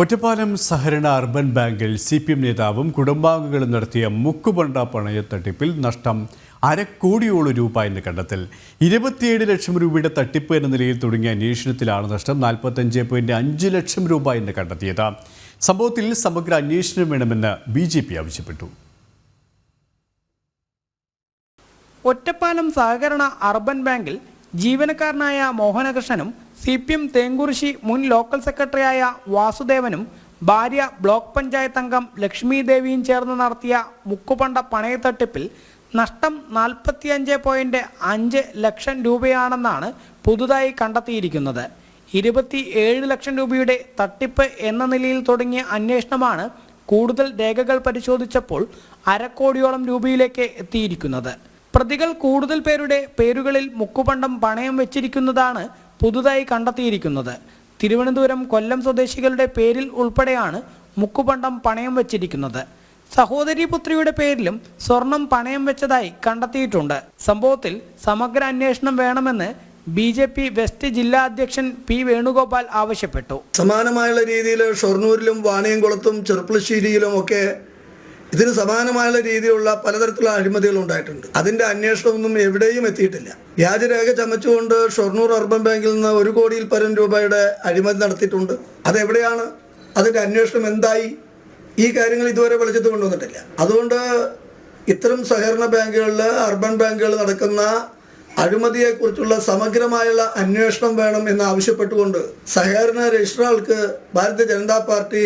ഒറ്റപ്പാലം സഹകരണ അർബൻ ബാങ്കിൽ CPM നേതാവും കുടുംബാംഗങ്ങളും നടത്തിയ മുക്കുപണ്ട പണയത്തട്ടിപ്പിൽ നഷ്ടം ₹1.5 കോടി എന്ന് കണ്ടെത്തൽ. 27 ലക്ഷം രൂപയുടെ തട്ടിപ്പ് എന്ന നിലയിൽ തുടങ്ങിയ അന്വേഷണത്തിലാണ് നഷ്ടം ₹45.5 ലക്ഷം എന്ന് കണ്ടെത്തിയത്. സംഭവത്തിൽ സമഗ്ര അന്വേഷണം വേണമെന്ന് BJP ആവശ്യപ്പെട്ടു. ഒറ്റപ്പാലം സഹകരണ അർബൻ ബാങ്കിൽ ജീവനക്കാരനായ മോഹനകൃഷ്ണനും CPM തേങ്കുറിശി മുൻ ലോക്കൽ സെക്രട്ടറിയായ വാസുദേവനും ഭാര്യ ബ്ലോക്ക് പഞ്ചായത്ത് അംഗം ലക്ഷ്മി ദേവിയും ചേർന്ന് നടത്തിയ മുക്കുപണ്ട പണയത്തട്ടിപ്പിൽ നഷ്ടം ₹45.5 ലക്ഷം രൂപയാണെന്നാണ് പുതുതായി കണ്ടെത്തിയിരിക്കുന്നത്. 27 ലക്ഷം രൂപയുടെ തട്ടിപ്പ് എന്ന നിലയിൽ തുടങ്ങിയ അന്വേഷണമാണ് കൂടുതൽ രേഖകൾ പരിശോധിച്ചപ്പോൾ ₹1.5 കോടിയോളം രൂപയിലേക്ക് എത്തിയിരിക്കുന്നത്. പ്രതികൾ കൂടുതൽ പേരുടെ പേരുകളിൽ മുക്കുപണ്ടം പണയം വെച്ചിരിക്കുന്നതാണ് പുതുതായി കണ്ടെത്തിയിരിക്കുന്നത്. തിരുവനന്തപുരം, കൊല്ലം സ്വദേശികളുടെ പേരിൽ ഉൾപ്പെടെയാണ് മുക്കുപണ്ടം പണയം വെച്ചിരിക്കുന്നത്. സഹോദരി പുത്രിയുടെ പേരിലും സ്വർണം പണയം വെച്ചതായി കണ്ടെത്തിയിട്ടുണ്ട്. സംഭവത്തിൽ സമഗ്ര അന്വേഷണം വേണമെന്ന് BJP വെസ്റ്റ് ജില്ലാ അധ്യക്ഷൻ P വേണുഗോപാൽ ആവശ്യപ്പെട്ടു. സമാനമായുള്ള രീതിയിൽ ഷൊർണൂരിലും വാണിയംകുളത്തും ചെറുപ്പുളശ്ശേരിയിലും ഒക്കെ ഇതിന് സമാനമായ രീതിയിലുള്ള പലതരത്തിലുള്ള അഴിമതികൾ ഉണ്ടായിട്ടുണ്ട്. അതിന്റെ അന്വേഷണമൊന്നും എവിടെയും എത്തിയിട്ടില്ല. വ്യാജരേഖ ചമച്ചുകൊണ്ട് ഷൊർണൂർ അർബൻ ബാങ്കിൽ നിന്ന് ₹1 കോടിയിൽ പരം രൂപയുടെ അഴിമതി നടത്തിയിട്ടുണ്ട്. അതെവിടെയാണ്? അതിന്റെ അന്വേഷണം എന്തായി? ഈ കാര്യങ്ങൾ ഇതുവരെ വെളിച്ചത്ത് കൊണ്ടുവന്നിട്ടില്ല. അതുകൊണ്ട് ഇത്തരം സഹകരണ ബാങ്കുകളിൽ, അർബൻ ബാങ്കുകളിൽ നടക്കുന്ന അഴിമതിയെക്കുറിച്ചുള്ള സമഗ്രമായുള്ള അന്വേഷണം വേണം എന്ന് ആവശ്യപ്പെട്ടുകൊണ്ട് സഹകരണ രജിസ്ട്രാർക്ക് ഭാരതീയ ജനതാ പാർട്ടി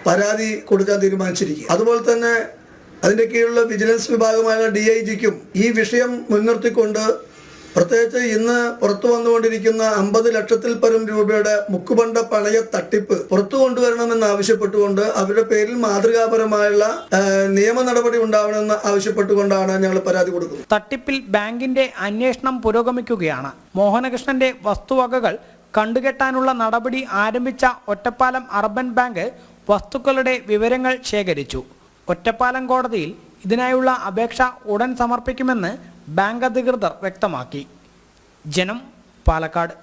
പരാതി കൊടുക്കാൻ തീരുമാനിച്ചിരിക്കുക. അതുപോലെ തന്നെ അതിൻ്റെ കീഴിലുള്ള വിജിലൻസ് വിഭാഗമായ DIGക്കും ഈ വിഷയം മുൻനിർത്തിക്കൊണ്ട് പ്രത്യേകിച്ച് ഇന്ന് പുറത്തു വന്നുകൊണ്ടിരിക്കുന്ന 50 ലക്ഷത്തിൽ പരം രൂപയുടെ മുക്കുപണ്ട പണയ തട്ടിപ്പ് പുറത്തു കൊണ്ടുവരണമെന്ന് ആവശ്യപ്പെട്ടുകൊണ്ട് അവരുടെ പേരിൽ മാതൃകാപരമായുള്ള നിയമ നടപടി ഉണ്ടാവണമെന്ന് ആവശ്യപ്പെട്ടുകൊണ്ടാണ് ഞങ്ങൾ പരാതി കൊടുക്കുന്നത്. തട്ടിപ്പിൽ ബാങ്കിന്റെ അന്വേഷണം പുരോഗമിക്കുകയാണ്. മോഹനകൃഷ്ണന്റെ വസ്തുവകകൾ കണ്ടുകെട്ടാനുള്ള നടപടി ആരംഭിച്ച ഒറ്റപ്പാലം അർബൻ ബാങ്ക് വസ്തുക്കളുടെ വിവരങ്ങൾ ശേഖരിച്ചു. ഒറ്റപ്പാലം കോടതിയിൽ ഇതിനായുള്ള അപേക്ഷ ഉടൻ സമർപ്പിക്കുമെന്ന് ബാങ്ക് അധികൃതർ വ്യക്തമാക്കി. ജനം, പാലക്കാട്.